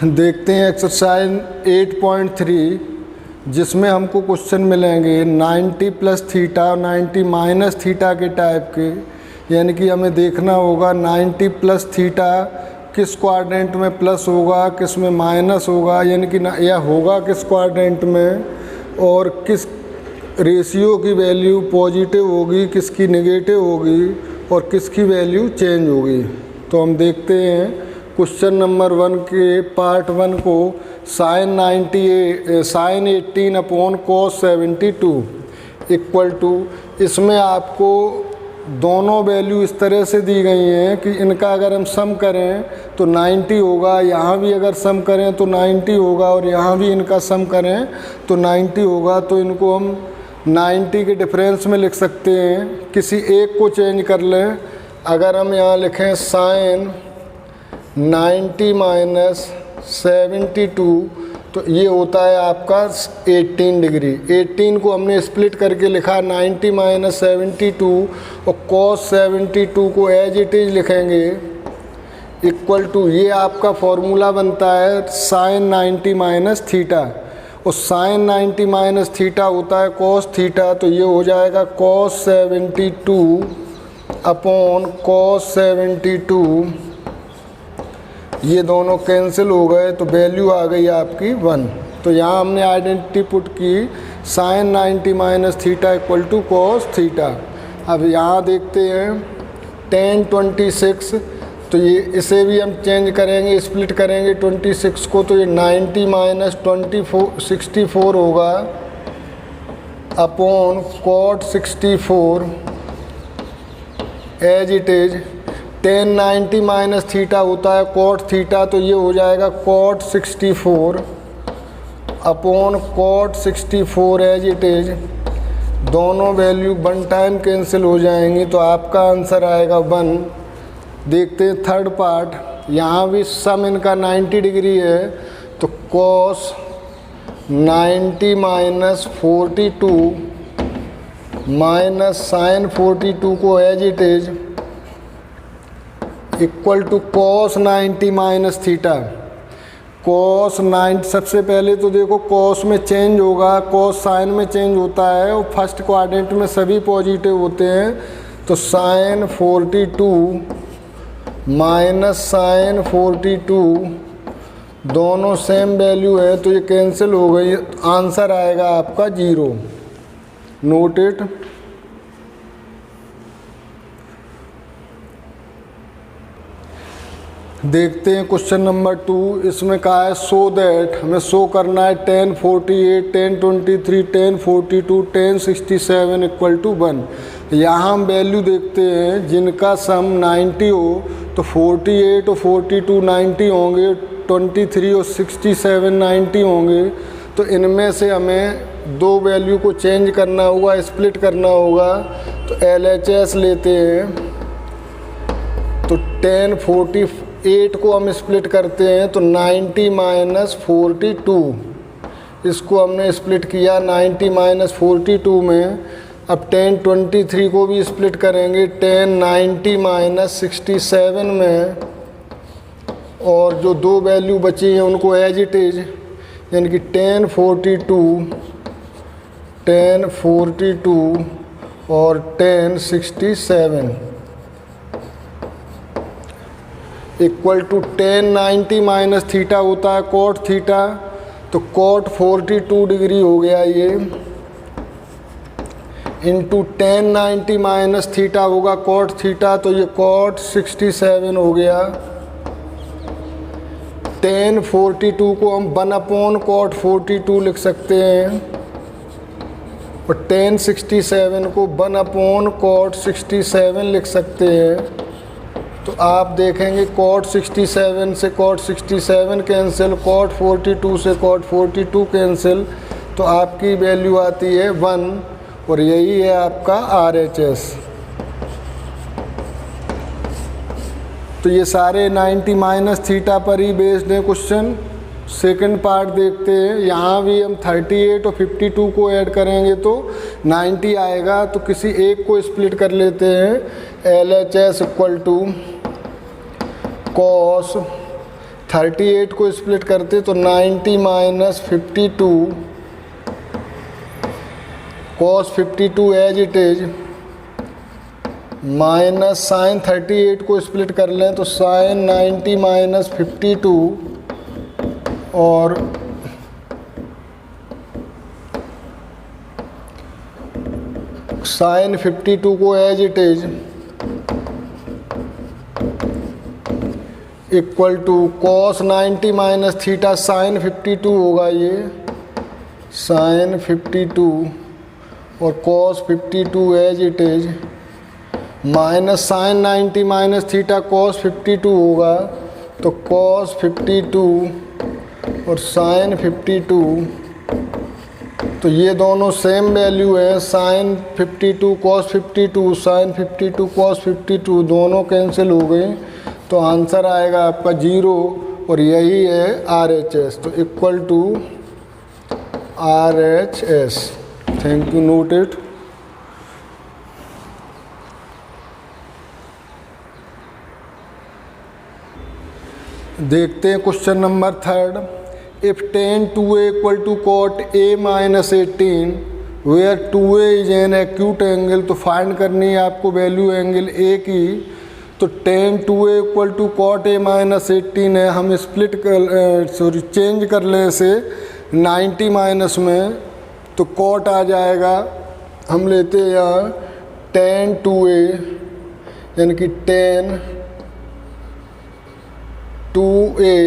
देखते हैं एक्सरसाइज 8.3 जिसमें हमको क्वेश्चन मिलेंगे 90 प्लस थीटा और 90 माइनस थीटा के टाइप के। यानी कि हमें देखना होगा 90 प्लस थीटा किस क्वाड्रेंट में प्लस होगा, किस में माइनस होगा, यानी कि यह होगा किस क्वाड्रेंट में, और किस रेशियो की वैल्यू पॉजिटिव होगी, किसकी नेगेटिव होगी और किसकी वैल्यू चेंज होगी। तो हम देखते हैं क्वेश्चन नंबर 1 के पार्ट 1 को sin 18 upon cos 72 equal to, इसमें आपको दोनों वैल्यू इस तरह से दी गई हैं कि इनका अगर हम सम करें तो 90 होगा, यहाँ भी अगर सम करें तो 90 होगा और यहाँ भी इनका सम करें तो 90 होगा। तो इनको हम 90 के डिफरेंस में लिख सकते हैं, किसी एक को चेंज कर लें। अगर हम यहाँ लिखें sin 90 माइनस 72 तो ये होता है आपका 18 डिग्री। 18 को हमने स्प्लिट करके लिखा 90 माइनस 72 और cos 72 को एज इट इज लिखेंगे इक्वल टू, ये आपका फॉर्मूला बनता है sin 90 माइनस थीटा और sin 90 माइनस थीटा होता है cos थीटा। तो ये हो जाएगा cos 72 अपॉन cos 72, ये दोनों कैंसिल हो गए तो वैल्यू आ गई आपकी 1। तो यहाँ हमने आइडेंटिटी पुट की sin 90 minus theta equal to cos theta. अब यहाँ देखते हैं tan 26, तो ये इसे भी हम चेंज करेंगे, स्प्लिट करेंगे 26 को, तो ये 90 माइनस 64 होगा upon cot 64 as it is. tan 90 minus theta होता है cot थीटा, तो ये हो जाएगा cot 64 upon cot 64 as it is. दोनों वैल्यू 1 टाइम कैंसिल हो जाएंगी तो आपका आंसर आएगा 1। देखते हैं थर्ड पार्ट, यहाँ भी सम इनका 90 डिग्री है तो cos 90 माइनस 42 माइनस sin 42 को as it is equal to cos 90 minus theta. cos 90, सबसे पहले तो देखो cos में चेंज होगा, cos sin में चेंज होता है और फर्स्ट क्वाड्रेंट में सभी पॉजिटिव होते हैं। तो sin 42 माइनस sin 42 दोनों सेम वैल्यू है तो ये कैंसिल हो गई, आंसर आएगा आपका 0। Note it. देखते हैं क्वेश्चन नंबर 2, इसमें कहा है सो दैट, हमें शो करना है tan 48, tan 23, tan 42, tan 67 equal to 1। यहाँ हम वैल्यू देखते हैं जिनका सम 90 हो तो 48 और 42 90 होंगे, 23 और 67 90 होंगे। तो इनमें से हमें दो वैल्यू को चेंज करना होगा, स्प्लिट करना होगा। तो LHS लेते हैं, तो tan 48 को हम स्प्लिट करते हैं तो 90 माइनस 42, इसको हमने स्प्लिट किया 90 माइनस 42 में। अब tan 23 को भी स्प्लिट करेंगे tan 90 माइनस 67 में, और जो दो वैल्यू बची हैं उनको एज इट इज, यानी कि tan 42 और tan 67 equal to tan 90 minus theta होता है cot थीटा, तो cot 42 डिग्री हो गया ये, इंटू tan 90 माइनस थीटा होगा cot थीटा, तो ये cot 67 हो गया। tan 42 को हम 1 अपॉन cot 42 लिख सकते हैं और tan 67 को 1 अपॉन cot 67 लिख सकते हैं। तो आप देखेंगे cot 67 से cot 67 कैंसिल, cot 42 से cot 42 कैंसिल, तो आपकी वैल्यू आती है 1 और यही है आपका RHS। तो ये सारे 90 माइनस थीटा पर ही बेस्ड है क्वेश्चन। सेकंड पार्ट देखते हैं, यहाँ भी हम 38 और 52 को ऐड करेंगे तो 90 आएगा। तो किसी एक को स्प्लिट कर लेते हैं। LHS इक्वल टू cos 38 को स्प्लिट करते तो 90 minus 52 cos 52 as it is minus sine 38 को स्प्लिट कर लें तो साइन 90 माइनस 52 और साइन 52 को as it is equal to cos 90 minus theta sine 52 होगा, ये साइन 52 और cos 52 as it is minus sine 90 minus theta cos 52 होगा, तो कॉस 52 और साइन 52, तो ये दोनों सेम वैल्यू है। साइन 52 कॉस 52 साइन 52 कॉस 52 दोनों कैंसिल हो गए, तो आंसर आएगा आपका 0 और यही है RHS। तो equal to RHS। Thank you, note it. देखते हैं question number 3। If tan 2a equal to cot a minus 18 where 2a is an acute angle, तो फाइंड करनी है आपको वैल्यू एंगल a की। तो tan 2a equal to cot a minus 18 है, हम स्प्लिट कर चेंज कर ले इसे 90 माइनस में, तो cot आ जाएगा। हम लेते हैं यहाँ tan 2a यानी कि tan 2a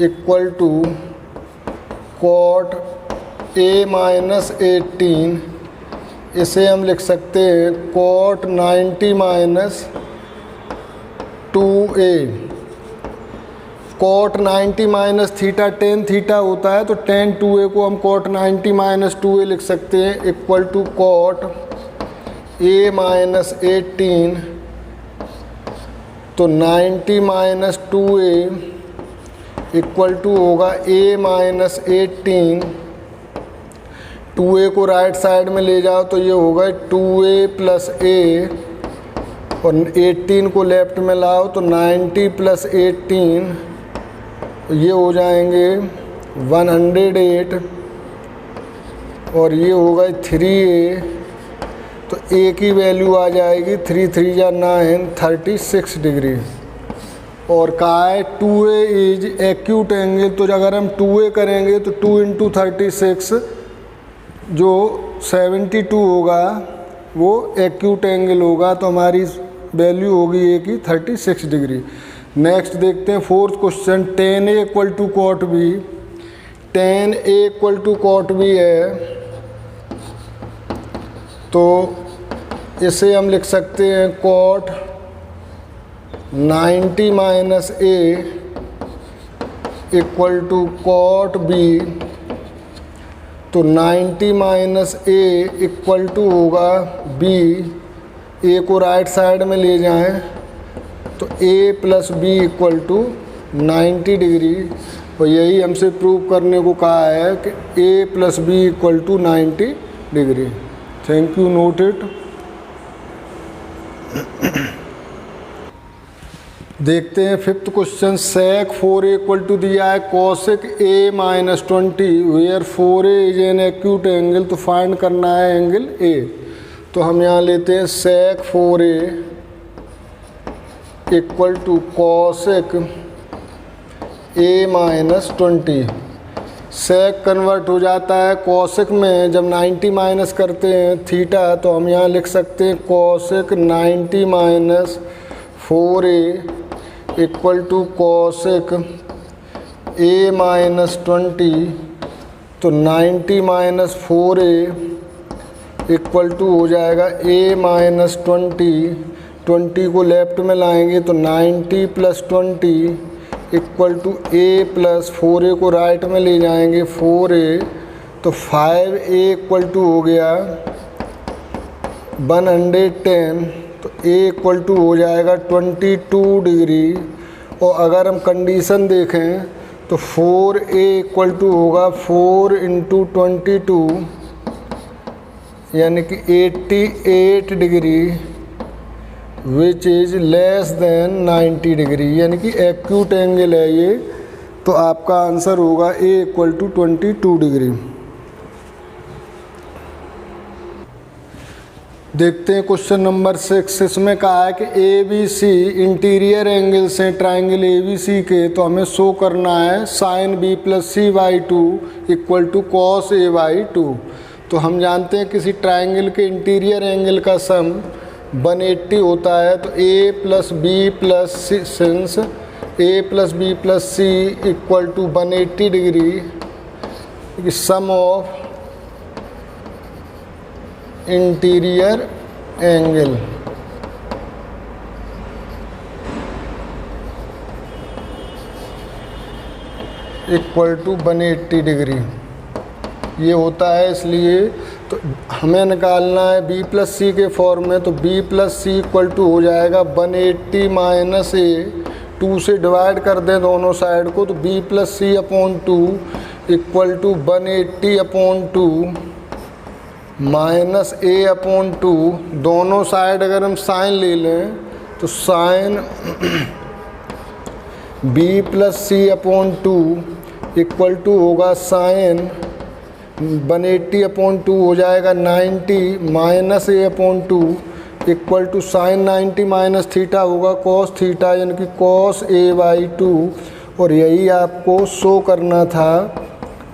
equal to cot a minus 18, इसे हम लिख सकते हैं cot 90 minus 2a। cot 90 minus theta tan theta होता है, तो tan 2a को हम cot 90 माइनस 2a लिख सकते हैं equal to cot a minus 18, तो 90 माइनस 2a इक्वल टू होगा a माइनस 18। 2a को राइट साइड में ले जाओ तो ये होगा 2a प्लस a, और 18 को लेफ्ट में लाओ तो 90 प्लस 18, ये हो जाएंगे 108, और ये होगा 3a, तो a की वैल्यू आ जाएगी 3 3 या 9 36 डिग्री। और कहा है 2a इज एक्यूट एंगल, तो अगर हम 2a करेंगे तो 2 इंटू 36 जो 72 होगा वो एक्यूट एंगल होगा, तो हमारी वैल्यू होगी a की 36 डिग्री। नेक्स्ट देखते हैं fourth question. tan a equal to cot b, tan a equal to cot b है, तो इसे हम लिख सकते हैं cot 90 minus a equal to cot b, तो 90 माइनस a इक्वल टू होगा b, a को राइट साइड में ले जाएं तो a plus b equal to 90 degree, और यही हमसे प्रूव करने को कहा है कि a plus b equal to 90 degree. Thank you, note it. देखते हैं fifth question. sec 4a equal to दिया है cosec a minus 20 where 4a is an acute angle, तो फाइंड करना है एंगल a। तो हम यहाँ लेते हैं sec 4a equal to cosec a minus 20। sec convert हो जाता है cosec में, जब 90 माइनस करते हैं थीटा, तो हम यहाँ लिख सकते हैं cosec 90 minus 4a equal to cosec a minus 20, तो 90 माइनस 4a इक्वल टू हो जाएगा a माइनस 20 को लेफ्ट में लाएंगे तो 90 plus 20 equal to a plus 4a को राइट में ले जाएंगे 4a, तो 5a इक्वल टू हो गया 110, तो a इक्वल टू हो जाएगा 22 डिग्री। और अगर हम कंडीशन देखें तो 4a इक्वल टू होगा 4 इंटू 22 यानी कि 88 degree, which is less than 90 degree, यानी कि एक्यूट एंगल है ये। तो आपका आंसर होगा ए इक्वल टू 22 डिग्री। देखते हैं क्वेश्चन नंबर 6। इसमें कहा है कि A B C interior angles हैं ट्राइंगल ए बी सी के, तो हमें शो करना है sine B plus C by two equal to cos A by two. तो हम जानते हैं किसी ट्राइंगल के इंटीरियर एंगल का सम 180 होता है। तो A plus B plus C, since A plus B plus C equal to 180 degree, sum of interior angle equal to 180 degree ये होता है। इसलिए तो हमें निकालना है बी प्लस सी के फॉर्म में। तो B plus C equal to हो जाएगा 180 माइनस ए, 2 से डिवाइड कर दें दोनों साइड को, तो B plus C upon 2 equal to 180 upon 2 minus A upon 2। दोनों साइड अगर हम साइन ले लें तो sine B plus C upon 2 equal to होगा साइन 180 अपॉन 2 हो जाएगा 90 minus A upon 2 equal to sine 90 minus theta होगा कॉस थीटा, यानी कि कॉस ए बाई 2। और यही आपको शो करना था,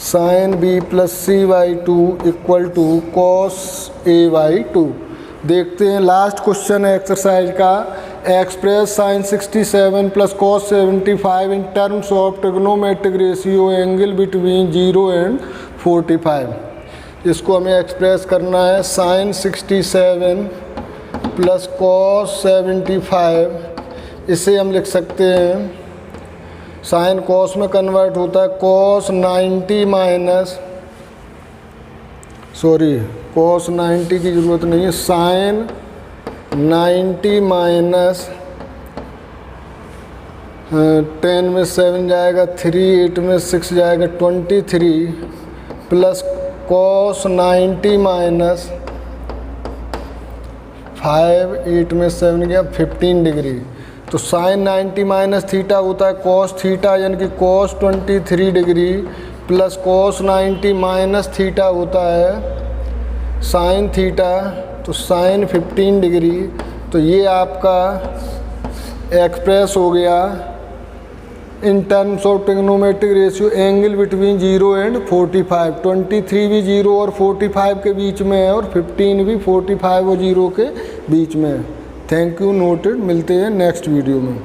sine B plus C by 2 equal to cos A by 2। देखते हैं लास्ट क्वेश्चन है एक्सरसाइज का। Express sine 67 plus cos 75 in terms of trigonometric ratio angle between 0 and 45। इसको हमें एक्सप्रेस करना है साइन 67 प्लस कॉस 75। इसे हम लिख सकते हैं, साइन कॉस में कन्वर्ट होता है, कॉस 90 माइनस, सॉरी कॉस 90 की ज़रूरत नहीं है, साइन 90 माइनस 10 में 7 जाएगा 3, 8 में 6 जाएगा 23 प्लस कॉस 90 माइनस 5, 8 में 7 गया 15 डिग्री। तो साइन 90 माइनस थीटा होता है कॉस थीटा, यानी कि cos 23 degree plus cos 90 minus theta होता है साइन थीटा, तो साइन 15 डिग्री। तो ये आपका एक्सप्रेस हो गया इन terms of trigonometric ratio angle between 0 and 45। 23 भी 0 और 45 के बीच में है और 15 भी 45 और 0 के बीच में है। Thank you, noted. मिलते हैं नेक्स्ट वीडियो में।